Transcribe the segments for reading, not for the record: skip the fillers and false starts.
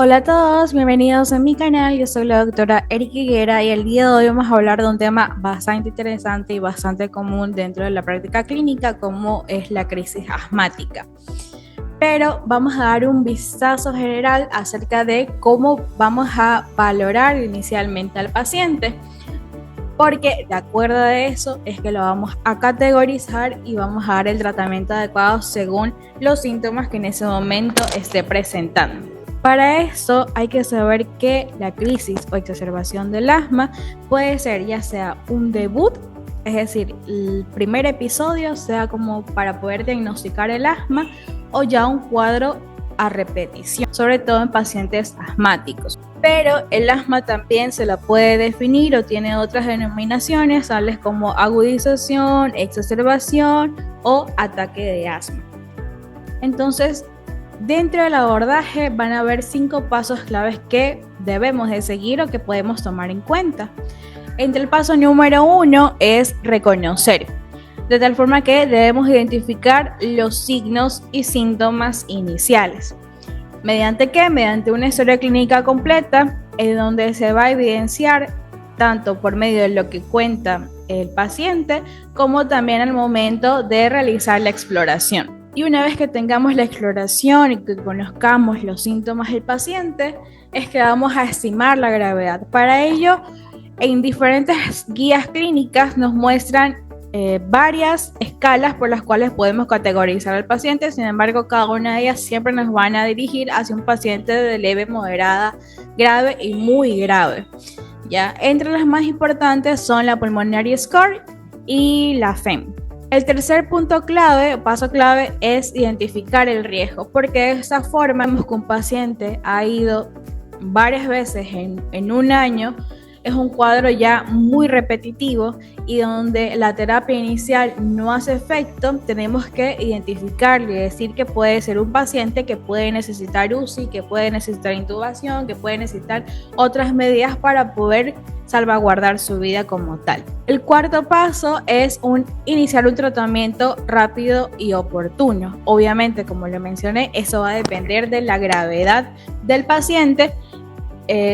Hola a todos, bienvenidos a mi canal. Yo soy la doctora Erika Higuera y el día de hoy vamos a hablar de un tema bastante interesante y bastante común dentro de la práctica clínica, como es la crisis asmática. Pero vamos a dar un vistazo general acerca de cómo vamos a valorar inicialmente al paciente, porque de acuerdo a eso es que lo vamos a categorizar y vamos a dar el tratamiento adecuado según los síntomas que en ese momento esté presentando. Para eso hay que saber que la crisis o exacerbación del asma puede ser ya sea un debut, es decir, el primer episodio sea como para poder diagnosticar el asma, o ya un cuadro a repetición, sobre todo en pacientes asmáticos. Pero el asma también se la puede definir o tiene otras denominaciones, tales como agudización, exacerbación o ataque de asma. Entonces, dentro del abordaje van a haber 5 pasos claves que debemos de seguir o que podemos tomar en cuenta. Entre el paso número 1 es reconocer, de tal forma que debemos identificar los signos y síntomas iniciales. ¿Mediante qué? Mediante una historia clínica completa, en donde se va a evidenciar tanto por medio de lo que cuenta el paciente, como también al momento de realizar la exploración. Y una vez que tengamos la exploración y que conozcamos los síntomas del paciente, es que vamos a estimar la gravedad. Para ello, en diferentes guías clínicas nos muestran varias escalas por las cuales podemos categorizar al paciente. Sin embargo, cada una de ellas siempre nos van a dirigir hacia un paciente de leve, moderada, grave y muy grave. ¿Ya? Entre las más importantes son la Pulmonary Score y la FEM. El tercer punto clave, paso clave, es identificar el riesgo, porque de esta forma vemos que un paciente ha ido varias veces en un año. Es un cuadro ya muy repetitivo y donde la terapia inicial no hace efecto. Tenemos que identificarle y decir que puede ser un paciente que puede necesitar UCI, que puede necesitar intubación, que puede necesitar otras medidas para poder salvaguardar su vida como tal. El cuarto paso es iniciar un tratamiento rápido y oportuno. Obviamente, como lo mencioné, eso va a depender de la gravedad del paciente.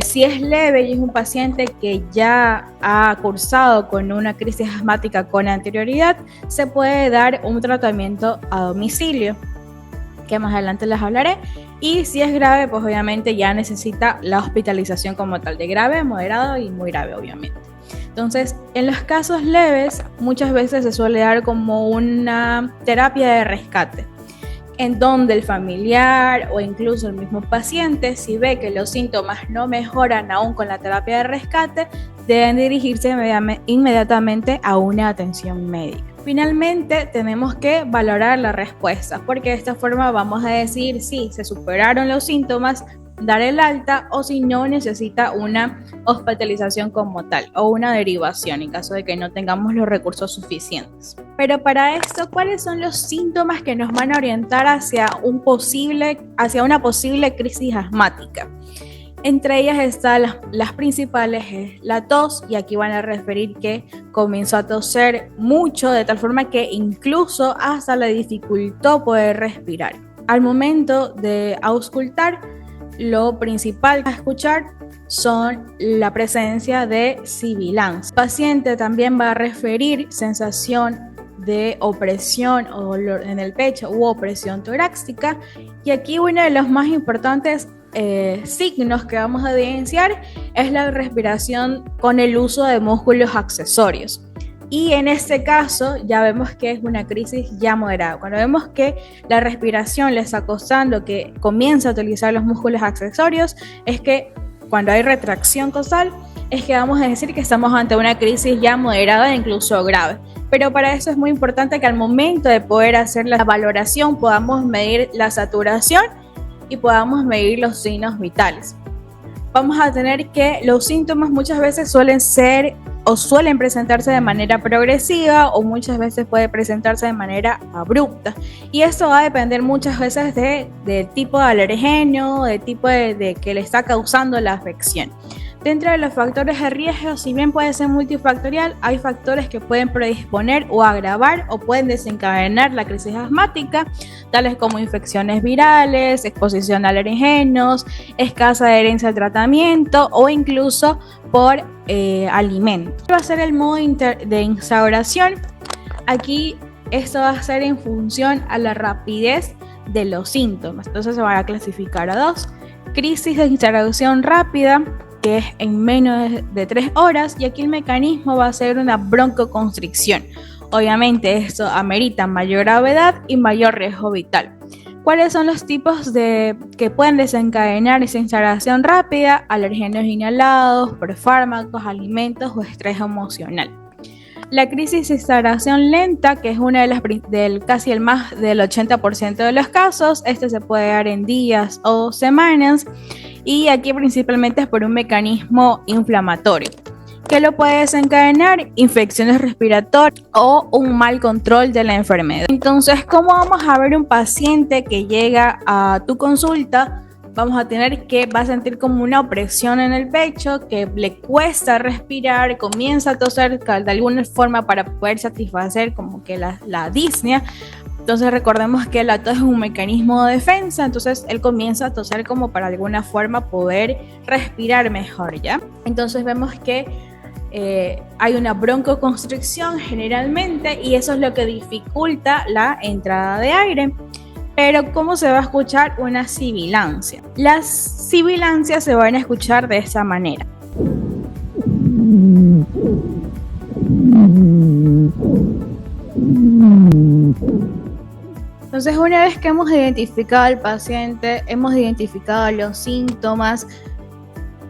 Si es leve y es un paciente que ya ha cursado con una crisis asmática con anterioridad, se puede dar un tratamiento a domicilio, que más adelante les hablaré. Y si es grave, pues obviamente ya necesita la hospitalización como tal, de grave, moderado y muy grave, obviamente. Entonces, en los casos leves, muchas veces se suele dar como una terapia de rescate, en donde el familiar o incluso el mismo paciente, si ve que los síntomas no mejoran aún con la terapia de rescate, deben dirigirse inmediatamente a una atención médica. Finalmente, tenemos que valorar la respuesta, porque de esta forma vamos a decir si se superaron los síntomas, dar el alta, o si no, necesita una hospitalización como tal o una derivación en caso de que no tengamos los recursos suficientes. Pero para esto, ¿cuáles son los síntomas que nos van a orientar hacia una posible crisis asmática? Entre ellas están las principales, es la tos, y aquí van a referir que comenzó a toser mucho, de tal forma que incluso hasta le dificultó poder respirar. Al momento de auscultar, lo principal a escuchar son la presencia de sibilancia. El paciente también va a referir sensación de opresión o dolor en el pecho u opresión torácica, y aquí uno de los más importantes signos que vamos a evidenciar es la respiración con el uso de músculos accesorios. Y en este caso ya vemos que es una crisis ya moderada. Cuando vemos que la respiración le está costando, que comienza a utilizar los músculos accesorios, es que cuando hay retracción costal, es que vamos a decir que estamos ante una crisis ya moderada e incluso grave. Pero para eso es muy importante que al momento de poder hacer la valoración podamos medir la saturación y podamos medir los signos vitales. Vamos a tener que los síntomas muchas veces suelen presentarse de manera progresiva, o muchas veces puede presentarse de manera abrupta, y esto va a depender muchas veces del tipo de alergenio, del tipo de que le está causando la afección. Dentro de los factores de riesgo, si bien puede ser multifactorial, hay factores que pueden predisponer o agravar o pueden desencadenar la crisis asmática, tales como infecciones virales, exposición a alergenos, escasa adherencia al tratamiento o incluso por alimentos. Va a ser el modo de instauración. Aquí esto va a ser en función a la rapidez de los síntomas. Entonces se van a clasificar a dos: crisis de instauración rápida, que es en menos de 3 horas, y aquí el mecanismo va a ser una broncoconstricción. Obviamente esto amerita mayor gravedad y mayor riesgo vital. ¿Cuáles son los tipos que pueden desencadenar esa instauración rápida? Alergenos inhalados, por fármacos, alimentos o estrés emocional. La crisis de instauración lenta, que es una de las casi el más del 80% de los casos, este se puede dar en días o semanas, y aquí principalmente es por un mecanismo inflamatorio que lo puede desencadenar infecciones respiratorias o un mal control de la enfermedad. Entonces, ¿cómo vamos a ver un paciente que llega a tu consulta? Vamos a tener que va a sentir como una opresión en el pecho, que le cuesta respirar, comienza a toser de alguna forma para poder satisfacer como que la disnea. Entonces recordemos que la tos es un mecanismo de defensa, entonces él comienza a toser como para de alguna forma poder respirar mejor, ¿ya? Entonces vemos que hay una broncoconstricción generalmente y eso es lo que dificulta la entrada de aire. Pero ¿cómo se va a escuchar una sibilancia? Las sibilancias se van a escuchar de esa manera. Entonces, una vez que hemos identificado al paciente, hemos identificado los síntomas,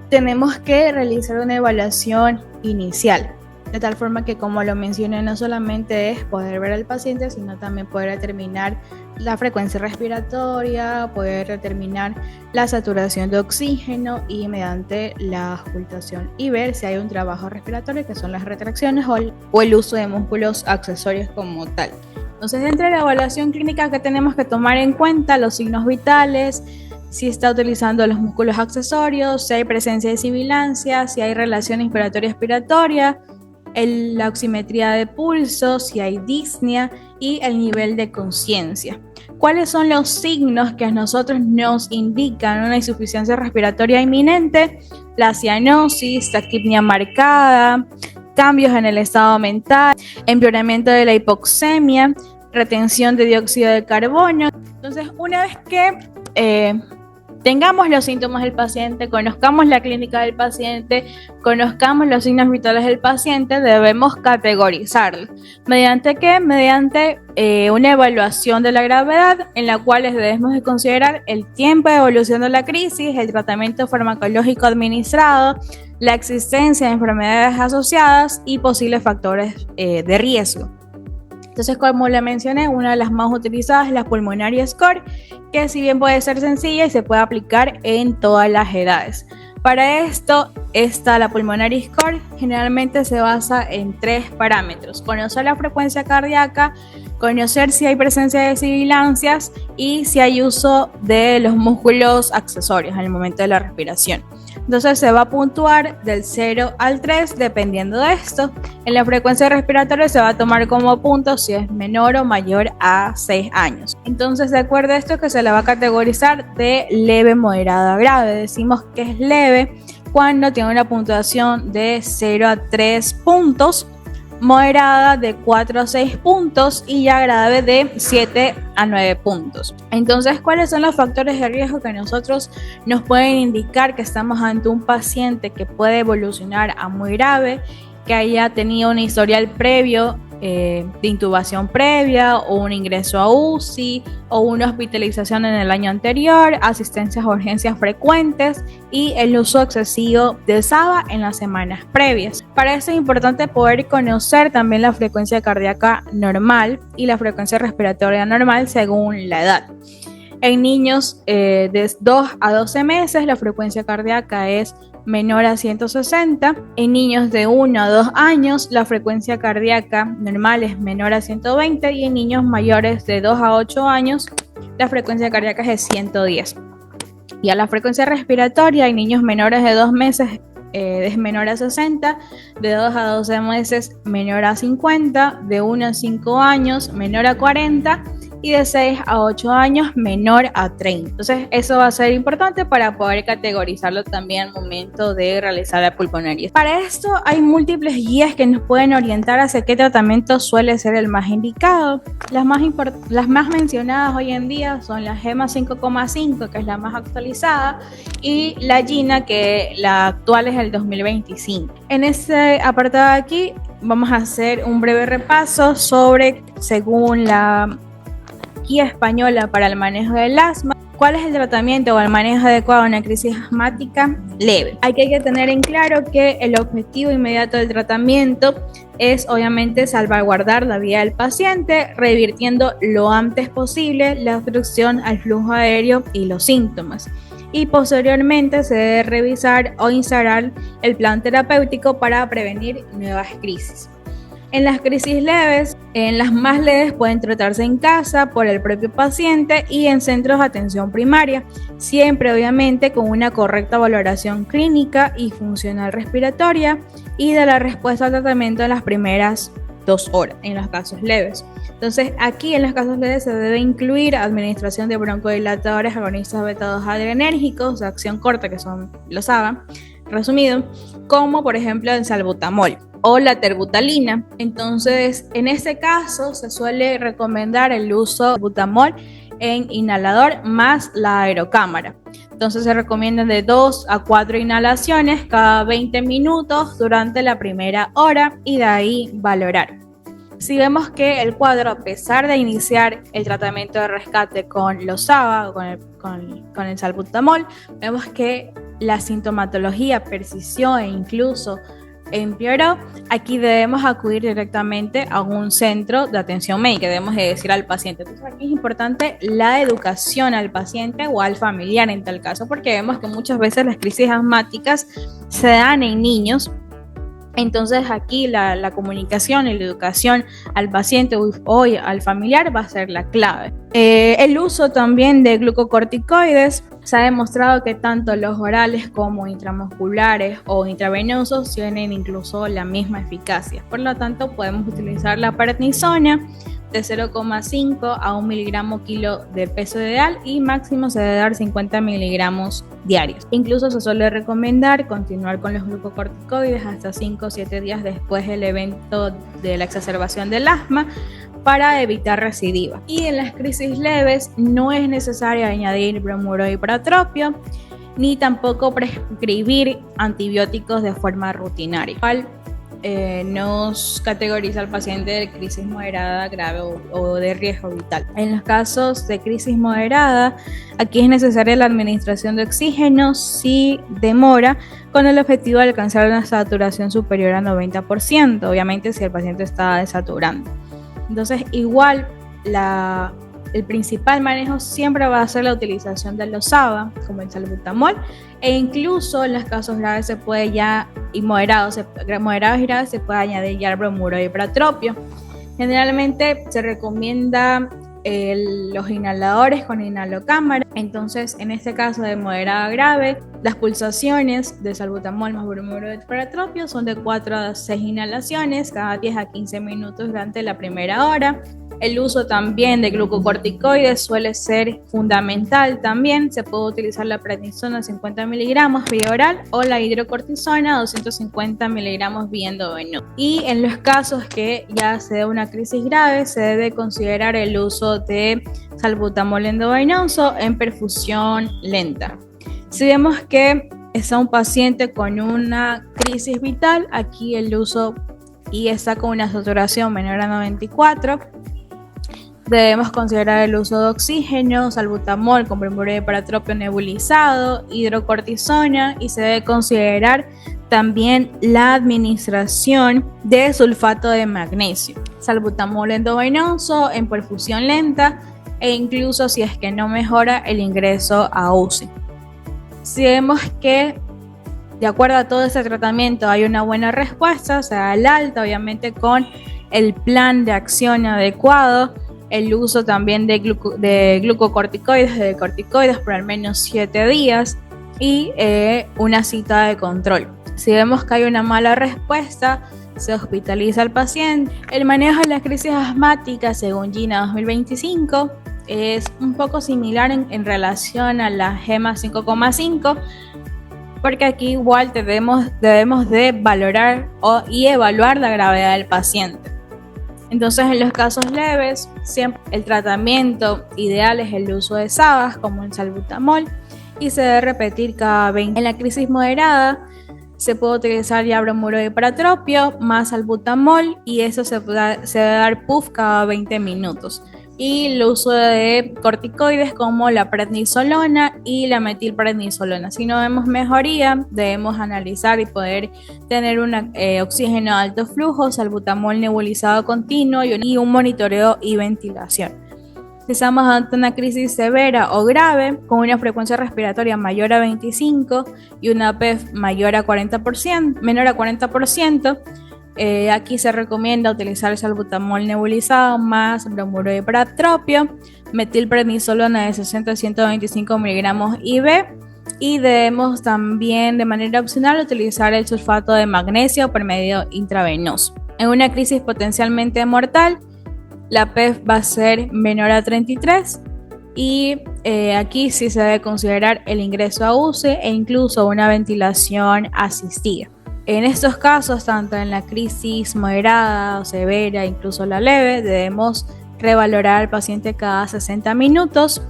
tenemos que realizar una evaluación inicial. De tal forma que, como lo mencioné, no solamente es poder ver al paciente, sino también poder determinar la frecuencia respiratoria, poder determinar la saturación de oxígeno y mediante la auscultación y ver si hay un trabajo respiratorio, que son las retracciones o el uso de músculos accesorios como tal. Entonces, dentro de la evaluación clínica que tenemos que tomar en cuenta los signos vitales, si está utilizando los músculos accesorios, si hay presencia de sibilancia, si hay relación inspiratoria-expiratoria, la oximetría de pulso, si hay disnea y el nivel de conciencia. ¿Cuáles son los signos que a nosotros nos indican una insuficiencia respiratoria inminente? La cianosis, taquipnea marcada, cambios en el estado mental, empeoramiento de la hipoxemia, retención de dióxido de carbono. Entonces, una vez que tengamos los síntomas del paciente, conozcamos la clínica del paciente, conozcamos los signos vitales del paciente, debemos categorizarlo. ¿Mediante qué? Mediante una evaluación de la gravedad, en la cual debemos de considerar el tiempo de evolución de la crisis, el tratamiento farmacológico administrado, la existencia de enfermedades asociadas y posibles factores de riesgo. Entonces, como le mencioné, una de las más utilizadas es la Pulmonary Score, que si bien puede ser sencilla y se puede aplicar en todas las edades. Para esto, la Pulmonary Score generalmente se basa en 3 parámetros: conocer la frecuencia cardíaca, conocer si hay presencia de sibilancias y si hay uso de los músculos accesorios en el momento de la respiración. Entonces se va a puntuar del 0 al 3 dependiendo de esto. En la frecuencia respiratoria se va a tomar como punto si es menor o mayor a 6 años. Entonces, de acuerdo a esto, que se la va a categorizar de leve, moderada, grave. Decimos que es leve cuando tiene una puntuación de 0 a 3 puntos, moderada de 4 a 6 puntos y ya grave de 7 a 9 puntos. Entonces, ¿cuáles son los factores de riesgo que nosotros nos pueden indicar que estamos ante un paciente que puede evolucionar a muy grave, que haya tenido un historial previo de intubación previa o un ingreso a UCI o una hospitalización en el año anterior, asistencias a urgencias frecuentes y el uso excesivo de SABA en las semanas previas? Para eso es importante poder conocer también la frecuencia cardíaca normal y la frecuencia respiratoria normal según la edad. En niños de 2 a 12 meses la frecuencia cardíaca es menor a 160. En niños de 1 a 2 años la frecuencia cardíaca normal es menor a 120 y en niños mayores de 2 a 8 años la frecuencia cardíaca es de 110. Y a la frecuencia respiratoria en niños menores de 2 meses es menor a 60, de 2 a 12 meses menor a 50, de 1 a 5 años menor a 40 y de 6 a 8 años menor a 30. Entonces eso va a ser importante para poder categorizarlo también al momento de realizar la pulmonaria. Para esto hay múltiples guías que nos pueden orientar hacia qué tratamiento suele ser el más indicado. Las más mencionadas hoy en día son la GEMA 5,5, que es la más actualizada, y la GINA, que la actual es el 2025. En este apartado de aquí vamos a hacer un breve repaso sobre, según la Guía Española para el Manejo del Asma, cuál es el tratamiento o el manejo adecuado de una crisis asmática leve. Hay que tener en claro que el objetivo inmediato del tratamiento es obviamente salvaguardar la vida del paciente, revirtiendo lo antes posible la obstrucción al flujo aéreo y los síntomas. Y posteriormente se debe revisar o instaurar el plan terapéutico para prevenir nuevas crisis. En las crisis leves, en las más leves pueden tratarse en casa por el propio paciente y en centros de atención primaria, siempre obviamente con una correcta valoración clínica y funcional respiratoria y de la respuesta al tratamiento en las primeras 2 horas en los casos leves. Entonces aquí en los casos leves se debe incluir administración de broncodilatadores agonistas beta-2 adrenérgicos de acción corta, que son los ABA, resumido, como por ejemplo el salbutamol o la terbutalina. Entonces, en este caso se suele recomendar el uso de butamol en inhalador más la aerocámara. Entonces se recomiendan de 2 a 4 inhalaciones cada 20 minutos durante la primera hora y de ahí valorar. Si vemos que el cuadro, a pesar de iniciar el tratamiento de rescate con los ABA o con el salbutamol, vemos que la sintomatología persistió e incluso empeoró, aquí debemos acudir directamente a un centro de atención médica, debemos de decir al paciente. Entonces aquí es importante la educación al paciente o al familiar en tal caso, porque vemos que muchas veces las crisis asmáticas se dan en niños. Entonces aquí la comunicación y la educación al paciente o al familiar va a ser la clave. El uso también de glucocorticoides, se ha demostrado que tanto los orales como intramusculares o intravenosos tienen incluso la misma eficacia. Por lo tanto, podemos utilizar la prednisona de 0,5 a 1 miligramo kilo de peso ideal y máximo se debe dar 50 miligramos diarios. Incluso se suele recomendar continuar con los glucocorticoides hasta 5 o 7 días después del evento de la exacerbación del asma para evitar recidivas. Y en las crisis leves no es necesario añadir bromuro y pratropio ni tampoco prescribir antibióticos de forma rutinaria. Nos categoriza al paciente de crisis moderada, grave o de riesgo vital. En los casos de crisis moderada, aquí es necesaria la administración de oxígeno si demora, con el objetivo de alcanzar una saturación superior a 90%, obviamente si el paciente está desaturando. Entonces, igual el principal manejo siempre va a ser la utilización de los ABA, como el salbutamol, e incluso en los casos graves se puede moderados y graves se puede añadir ya el bromuro y pratropio. Generalmente se recomienda los inhaladores con inhalocámara. Entonces, en este caso de moderada a grave, las pulsaciones de salbutamol más bromuro de pratropio son de 4 a 6 inhalaciones cada 10 a 15 minutos durante la primera hora. El uso también de glucocorticoides suele ser fundamental también. Se puede utilizar la prednisona 50 miligramos vía oral o la hidrocortisona 250 miligramos vía endovenosa. Y en los casos que ya se da una crisis grave, se debe considerar el uso de salbutamol endovenoso en perfusión lenta. Si vemos que está un paciente con una crisis vital, aquí el uso y está con una saturación menor a 94, debemos considerar el uso de oxígeno, salbutamol con bromuro de pratropio nebulizado, hidrocortisona, y se debe considerar también la administración de sulfato de magnesio, salbutamol endovenoso en perfusión lenta e incluso si es que no mejora el ingreso a UCI. Si vemos que de acuerdo a todo ese tratamiento hay una buena respuesta, se da el alta obviamente con el plan de acción adecuado, el uso también de glucocorticoides, de corticoides por al menos 7 días y una cita de control. Si vemos que hay una mala respuesta, se hospitaliza al paciente. El manejo de la crisis asmática, según GINA 2025, es un poco similar en relación a la GEMA 5,5, porque aquí igual debemos de valorar y evaluar la gravedad del paciente. Entonces, en los casos leves, siempre el tratamiento ideal es el uso de SABAs como el salbutamol y se debe repetir cada 20. En la crisis moderada se puede utilizar ya bromuro de ipratropio más salbutamol y eso se debe dar puff cada 20 minutos. Y el uso de corticoides como la prednisolona y la metilprednisolona. Si no vemos mejoría, debemos analizar y poder tener un oxígeno de alto flujo, salbutamol nebulizado continuo y un monitoreo y ventilación. Si estamos ante una crisis severa o grave, con una frecuencia respiratoria mayor a 25 y una PEF menor a 40%, aquí se recomienda utilizar el salbutamol nebulizado más bromuro de ipratropio, metilprednisolona de 60 a 125 miligramos IV, y debemos también de manera opcional utilizar el sulfato de magnesio por medio intravenoso. En una crisis potencialmente mortal, la PEF va a ser menor a 33 y aquí sí se debe considerar el ingreso a UCI e incluso una ventilación asistida. En estos casos, tanto en la crisis moderada o severa, incluso la leve, debemos revalorar al paciente cada 60 minutos.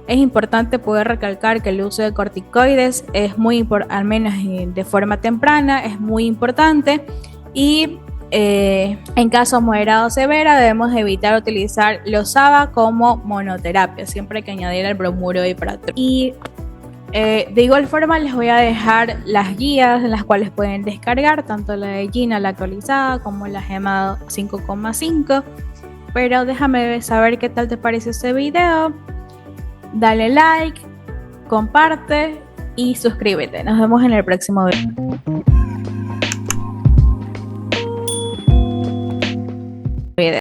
Es importante poder recalcar que el uso de corticoides es muy importante, al menos de forma temprana, es muy importante y en caso moderado o severa debemos evitar utilizar los SABA como monoterapia, siempre hay que añadir el bromuro de ipratropio. Y de igual forma les voy a dejar las guías en las cuales pueden descargar tanto la de GINA, la actualizada, como la GEMA 5,5. Pero déjame saber qué tal te parece este video. Dale like, comparte y suscríbete. Nos vemos en el próximo video.